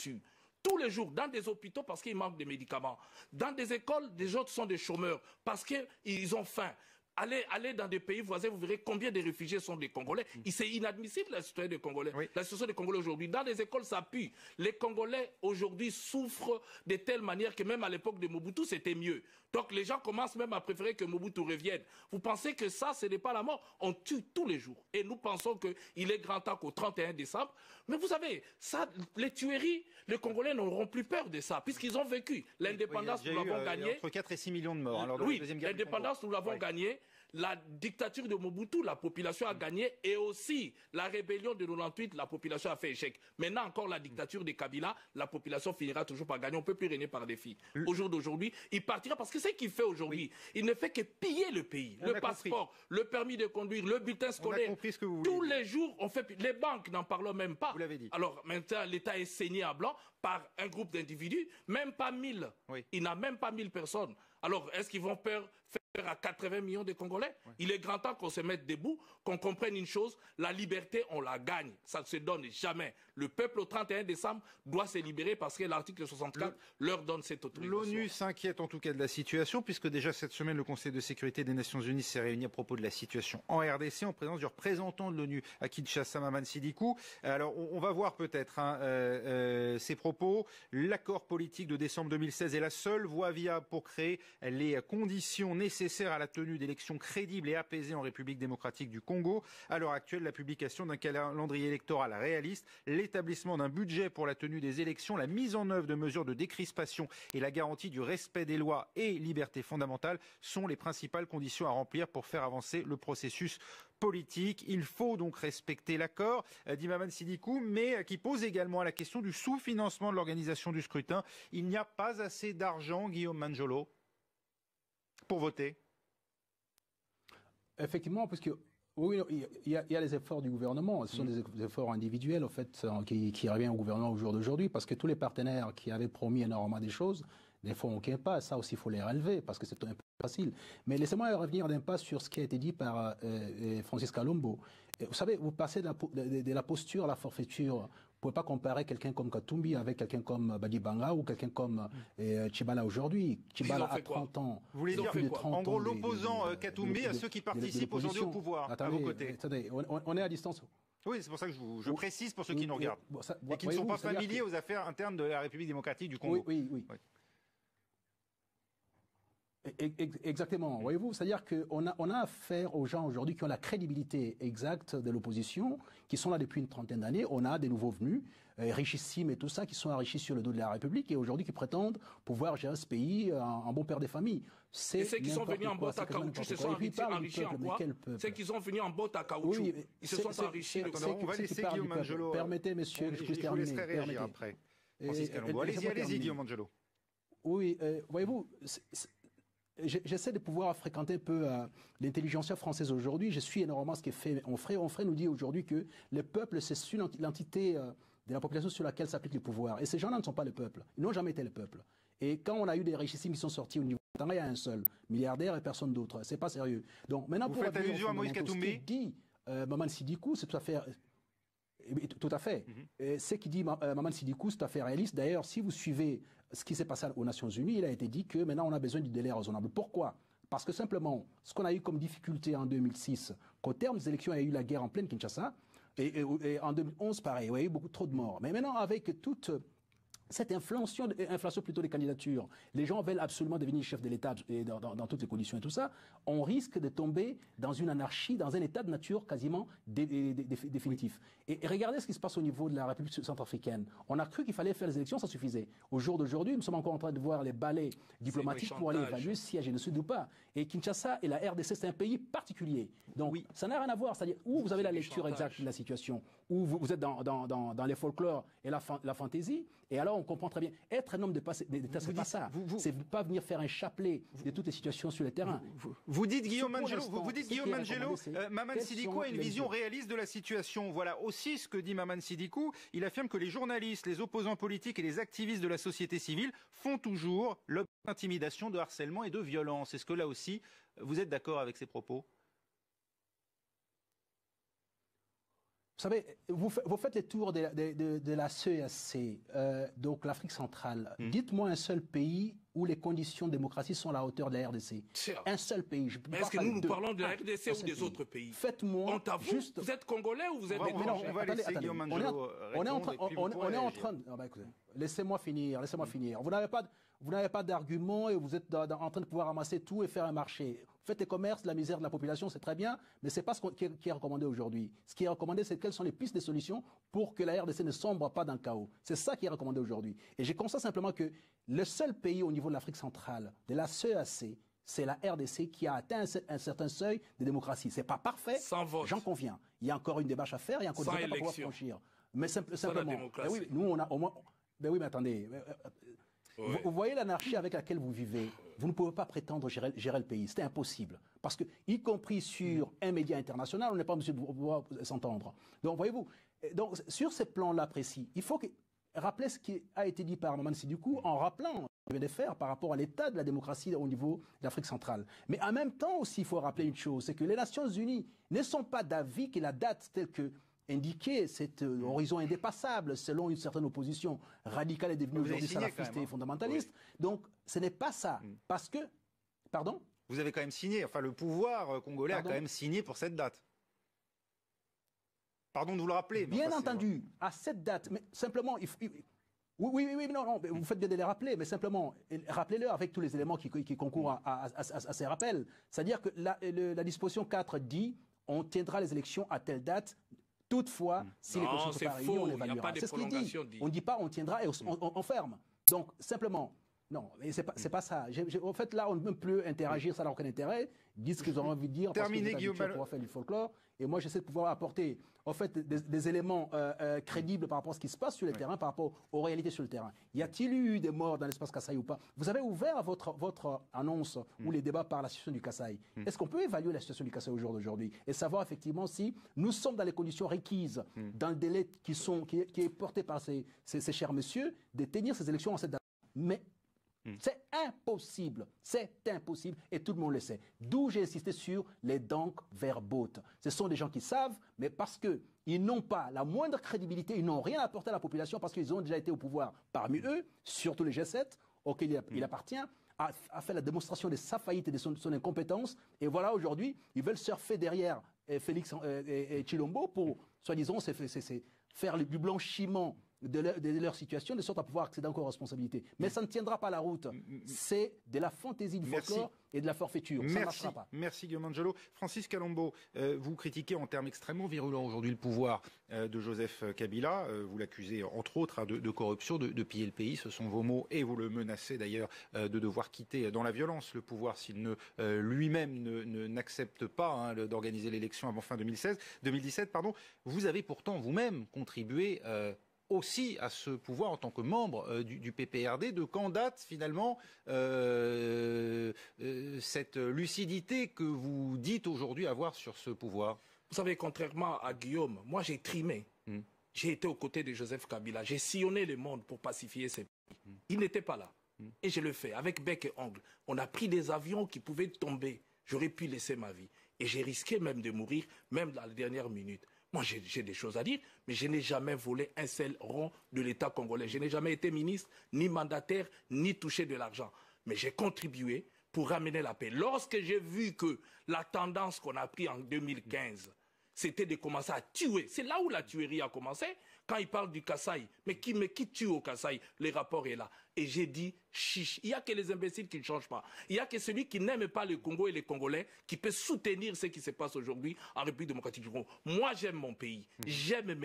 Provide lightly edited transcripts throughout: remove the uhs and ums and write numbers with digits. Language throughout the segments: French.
tuent. Tous les jours, dans des hôpitaux parce qu'il manque de médicaments. Dans des écoles, des autres sont des chômeurs parce qu'ils ont faim. Allez dans des pays voisins, vous verrez combien de réfugiés sont des Congolais. C'est inadmissible la situation des Congolais. Oui. La situation des Congolais aujourd'hui. Dans les écoles, ça pue. Les Congolais aujourd'hui souffrent de telle manière que même à l'époque de Mobutu, c'était mieux. Donc les gens commencent même à préférer que Mobutu revienne. Vous pensez que ça, ce n'est pas la mort? On tue tous les jours. Et nous pensons qu'il est grand temps qu'au 31 décembre. Mais vous savez, ça, les tueries, les Congolais n'auront plus peur de ça, puisqu'ils ont vécu. L'indépendance, nous l'avons gagnée. Entre 4 et 6 millions de morts. Alors, oui, l'indépendance, nous l'avons gagnée. La dictature de Mobutu, la population a gagné, et aussi la rébellion de 98, la population a fait échec. Maintenant encore la dictature de Kabila, la population finira toujours par gagner. On ne peut plus régner par défi. Au jour d'aujourd'hui, il partira parce que ce qu'il fait aujourd'hui, il ne fait que piller le pays. Le passeport, le permis de conduire, le bulletin scolaire. Tous les jours, on fait. Les banques n'en parlent même pas. Vous l'avez dit. Alors maintenant, l'État est saigné à blanc par un groupe d'individus, même pas 1000. Il n'a même pas 1000 personnes. Alors, est-ce qu'ils vont faire à 80 millions de Congolais? Il est grand temps qu'on se mette debout, qu'on comprenne une chose, la liberté, on la gagne. Ça ne se donne jamais. Le peuple, au 31 décembre, doit se libérer parce que l'article 64 leur donne cette autorisation. L'ONU s'inquiète en tout cas de la situation, puisque déjà cette semaine, le Conseil de sécurité des Nations Unies s'est réuni à propos de la situation en RDC, en présence du représentant de l'ONU à Kinshasa, Maman Sidikou. Alors, on va voir peut-être ces propos. L'accord politique de décembre 2016 est la seule voie viable pour créer les conditions nécessaires à la tenue d'élections crédibles et apaisées en République démocratique du Congo. À l'heure actuelle, la publication d'un calendrier électoral réaliste, l'établissement d'un budget pour la tenue des élections, la mise en œuvre de mesures de décrispation et la garantie du respect des lois et libertés fondamentales sont les principales conditions à remplir pour faire avancer le processus politique. Il faut donc respecter l'accord, dit Maman Sidikou, mais qui pose également la question du sous-financement de l'organisation du scrutin. Il n'y a pas assez d'argent, Guillaume Manjolo, pour voter. Effectivement, parce que oui, il y a les efforts du gouvernement. Ce sont des efforts individuels, en fait, qui reviennent au gouvernement au jour d'aujourd'hui, parce que tous les partenaires qui avaient promis énormément des choses, des fois, on ne gagne pas. Ça aussi, il faut les relever, parce que c'est un peu facile. Mais laissez-moi revenir d'un pas sur ce qui a été dit par Francis Kalombo. Vous savez, vous passez de la posture à la forfaiture. Vous ne pouvez pas comparer quelqu'un comme Katumbi avec quelqu'un comme Badibanga ou quelqu'un comme Tchibala aujourd'hui. Tchibala a 30 ans. Vous voulez dire en gros l'opposant Katumbi à ceux qui participent aujourd'hui au pouvoir, à vos côtés. Attendez, on est à distance. Oui, c'est pour ça que je précise pour ceux qui nous regardent et qui ne sont pas familiers aux affaires internes de la République démocratique du Congo. Oui. Exactement, voyez-vous, c'est-à-dire qu'on a affaire aux gens aujourd'hui qui ont la crédibilité exacte de l'opposition, qui sont là depuis une trentaine d'années. On a des nouveaux venus, richissimes et tout ça, qui sont enrichis sur le dos de la République et aujourd'hui qui prétendent pouvoir gérer ce pays en bon père des familles. Et ceux qui sont venus en botte à caoutchouc se sont enrichis en quoi? Ceux qui sont venus en botte à caoutchouc, ils se sont enrichis. On va laisser Guillaume Manjolo. Permettez, monsieur, que je puisse terminer. Je vous laisserai réagir après. Allez-y, Guillaume Manjolo. Oui, voyez-vous, j'essaie de pouvoir fréquenter un peu l'intelligentsia française aujourd'hui. Je suis énormément ce qui est fait. Onfray nous dit aujourd'hui que le peuple, c'est l'entité de la population sur laquelle s'applique le pouvoir. Et ces gens-là ne sont pas le peuple. Ils n'ont jamais été le peuple. Et quand on a eu des richissimes qui sont sortis au niveau il y a un seul milliardaire et personne d'autre. C'est pas sérieux. Donc maintenant, vous faites allusion à Moïse Katumbi. Ce dit Maman Sidikou, c'est tout à fait. Tout à fait. Ce qui dit Maman Sidikou, c'est tout à fait réaliste. D'ailleurs, si vous suivez ce qui s'est passé aux Nations Unies, il a été dit que maintenant on a besoin du délai raisonnable. Pourquoi? Parce que simplement, ce qu'on a eu comme difficulté en 2006, qu'au terme des élections, il y a eu la guerre en pleine Kinshasa, et en 2011, pareil, il y a eu beaucoup trop de morts. Mais maintenant, avec toute cette inflation plutôt des candidatures, les gens veulent absolument devenir chef de l'État dans toutes les conditions et tout ça, on risque de tomber dans une anarchie, dans un état de nature quasiment définitif. Et regardez ce qui se passe au niveau de la République centrafricaine. On a cru qu'il fallait faire les élections, ça suffisait. Au jour d'aujourd'hui, nous sommes encore en train de voir les balais diplomatiques pour aller évaluer s'il y a génocide ou pas. Et Kinshasa et la RDC, c'est un pays particulier. Donc ça n'a rien à voir. C'est-à-dire où vous avez la lecture exacte de la situation, où vous êtes dans les folklores et la fantaisie, et alors on comprend très bien. Être un homme d'État, c'est pas ça. C'est pas venir faire un chapelet de toutes les situations sur le terrain. Vous dites, Guillaume Manjolo, Maman Sidikou a une vision réaliste de la situation. Voilà aussi ce que dit Maman Sidikou. Il affirme que les journalistes, les opposants politiques et les activistes de la société civile font toujours l'objet d'intimidation, de harcèlement et de violence. Est-ce que là aussi, vous êtes d'accord avec ces propos ? savez, vous faites les tours de la CEAC, donc l'Afrique centrale. Dites-moi un seul pays où les conditions de démocratie sont à la hauteur de la RDC. Un seul pays. Mais est-ce que nous parlons de la RDC ou des autres pays? Faites-moi juste... Vous êtes congolais ou vous êtes étrangers? On va laisser Guillaume Angelo répondre. On est en train... Laissez-moi finir. Vous n'avez pas d'argument et vous êtes en train de pouvoir ramasser tout et faire un marché. Faites les commerces, la misère de la population, c'est très bien, mais ce n'est pas ce qui est recommandé aujourd'hui. Ce qui est recommandé, c'est quelles sont les pistes de solutions pour que la RDC ne sombre pas dans le chaos. C'est ça qui est recommandé aujourd'hui. Et j'ai constat simplement que le seul pays au niveau de l'Afrique centrale, de la CEAC, c'est la RDC qui a atteint un certain seuil de démocratie. Ce n'est pas parfait, j'en conviens. Il y a encore une démarche à faire, il y a encore des étapes à pouvoir franchir. Mais simplement, oui, nous on a au moins... oui, mais attendez... Vous voyez l'anarchie avec laquelle vous vivez. Vous ne pouvez pas prétendre gérer le pays. C'est impossible. Parce que, y compris sur un média international, on n'est pas obligé de pouvoir s'entendre. Donc, voyez-vous, sur ces plans-là précis, il faut rappeler ce qui a été dit par Maman Sidibé en rappelant ce qu'il vient de faire par rapport à l'état de la démocratie au niveau de l'Afrique centrale. Mais en même temps aussi, il faut rappeler une chose, c'est que les Nations Unies ne sont pas d'avis que la date telle que indiqué cet horizon indépassable selon une certaine opposition radicale est devenue aujourd'hui salafiste et fondamentaliste. Oui. Donc ce n'est pas ça. Parce que... Pardon? Vous avez quand même signé, enfin le pouvoir congolais a quand même signé pour cette date. Pardon de vous le rappeler. Mais bien entendu, à cette date, mais simplement... Oui, non, vous faites bien de les rappeler, mais simplement, rappelez-le avec tous les éléments qui concourent à ces rappels. C'est-à-dire que la disposition 4 dit on tiendra les élections à telle date. Toutefois, si les conditions sont pas réunies, on évaluera. C'est ce qu'il dit. On ne dit pas on tiendra et on ferme. Donc, simplement, non, c'est pas ça. En fait, là, on ne peut plus interagir, ça n'a aucun intérêt. Ils disent ce qu'ils ont envie de dire Terminé, parce que pour faire du folklore. Et moi, j'essaie de pouvoir apporter, en fait, des éléments crédibles par rapport à ce qui se passe sur le terrain, par rapport aux réalités sur le terrain. Y a-t-il eu des morts dans l'espace Kasaï ou pas? Vous avez ouvert votre annonce ou les débats par la situation du Kasaï. Est-ce qu'on peut évaluer la situation du Kasaï au jour d'aujourd'hui et savoir effectivement si nous sommes dans les conditions requises, dans le délai qui est porté par ces chers messieurs, de tenir ces élections en cette date? Mais c'est impossible, et tout le monde le sait. D'où j'ai insisté sur les donc verbotes. Ce sont des gens qui savent, mais parce qu'ils n'ont pas la moindre crédibilité, ils n'ont rien apporté à la population parce qu'ils ont déjà été au pouvoir parmi eux, surtout les G7, auxquels il appartient, a fait la démonstration de sa faillite et de son incompétence. Et voilà, aujourd'hui, ils veulent surfer derrière Félix et Tshilombo pour, soi-disant, faire du blanchiment de leur situation, de sorte à pouvoir accéder encore aux responsabilités. Mais ça ne tiendra pas la route. C'est de la fantaisie du folklore et de la forfaiture. Ça ne marchera pas. Merci Guillaume Angelo. Francis Kalombo, vous critiquez en termes extrêmement virulents aujourd'hui le pouvoir de Joseph Kabila. Vous l'accusez entre autres de corruption, de piller le pays. Ce sont vos mots et vous le menacez d'ailleurs de devoir quitter dans la violence le pouvoir s'il lui-même n'accepte pas d'organiser l'élection avant fin 2017. Vous avez pourtant vous-même contribué aussi à ce pouvoir en tant que membre du PPRD. De quand date finalement cette lucidité que vous dites aujourd'hui avoir sur ce pouvoir? Vous savez, contrairement à Guillaume, moi j'ai trimé. J'ai été aux côtés de Joseph Kabila. J'ai sillonné le monde pour pacifier ces pays. Il n'était pas là. Et je le fais avec bec et ongle. On a pris des avions qui pouvaient tomber. J'aurais pu laisser ma vie. Et j'ai risqué même de mourir, même dans la dernière minute. Moi, j'ai des choses à dire, mais je n'ai jamais volé un seul rond de l'État congolais. Je n'ai jamais été ministre, ni mandataire, ni touché de l'argent. Mais j'ai contribué pour ramener la paix. Lorsque j'ai vu que la tendance qu'on a prise en 2015, c'était de commencer à tuer. C'est là où la tuerie a commencé. Quand il parle du Kasaï, mais qui tue au Kasaï? Le rapport est là. Et j'ai dit, chiche, il n'y a que les imbéciles qui ne changent pas. Il n'y a que celui qui n'aime pas le Congo et les Congolais qui peut soutenir ce qui se passe aujourd'hui en République démocratique du Congo. Moi, j'aime mon pays, j'aime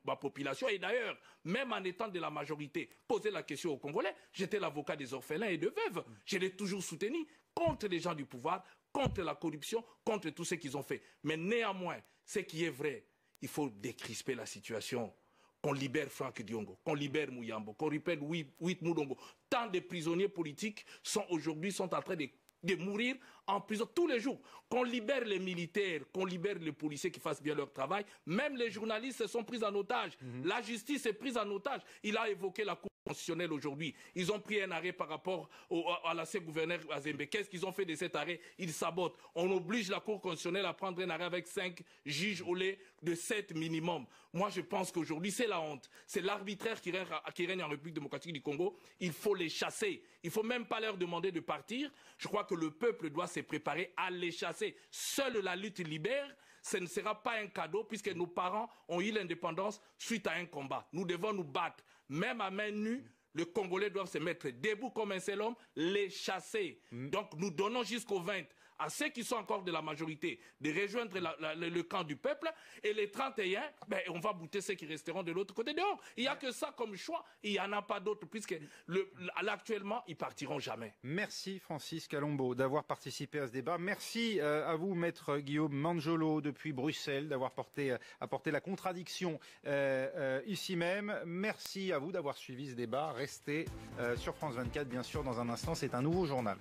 ma population. Et d'ailleurs, même en étant de la majorité, poser la question aux Congolais, j'étais l'avocat des orphelins et de veuves. Je l'ai toujours soutenu contre les gens du pouvoir, contre la corruption, contre tout ce qu'ils ont fait. Mais néanmoins, ce qui est vrai, il faut décrisper la situation. Qu'on libère Franck Diongo, qu'on libère Mouyambo, qu'on libère Wit Moudongo. Tant de prisonniers politiques sont en train de mourir en prison tous les jours. Qu'on libère les militaires, qu'on libère les policiers qui fassent bien leur travail. Même les journalistes se sont pris en otage. La justice est prise en otage. Il a évoqué la Cour constitutionnel aujourd'hui. Ils ont pris un arrêt par rapport à l'ancien gouverneur Azembe. Qu'est-ce qu'ils ont fait de cet arrêt? Ils sabotent. On oblige la Cour constitutionnelle à prendre un arrêt avec 5 juges au lieu de 7 minimum. Moi, je pense qu'aujourd'hui, c'est la honte. C'est l'arbitraire qui règne en République démocratique du Congo. Il faut les chasser. Il ne faut même pas leur demander de partir. Je crois que le peuple doit se préparer à les chasser. Seule la lutte libère. Ce ne sera pas un cadeau puisque nos parents ont eu l'indépendance suite à un combat. Nous devons nous battre. Même à main nue, les Congolais doivent se mettre debout comme un seul homme, les chasser. Donc nous donnons jusqu'au 20 à ceux qui sont encore de la majorité de rejoindre le camp du peuple et les 31, on va bouter ceux qui resteront de l'autre côté dehors. Il n'y a que ça comme choix, il n'y en a pas d'autre puisque actuellement ils partiront jamais. Merci Francis Kalombo d'avoir participé à ce débat. Merci à vous Maître Guillaume Manjolo depuis Bruxelles d'avoir apporté la contradiction ici même. Merci à vous d'avoir suivi ce débat. Restez sur France 24 bien sûr dans un instant, c'est un nouveau journal.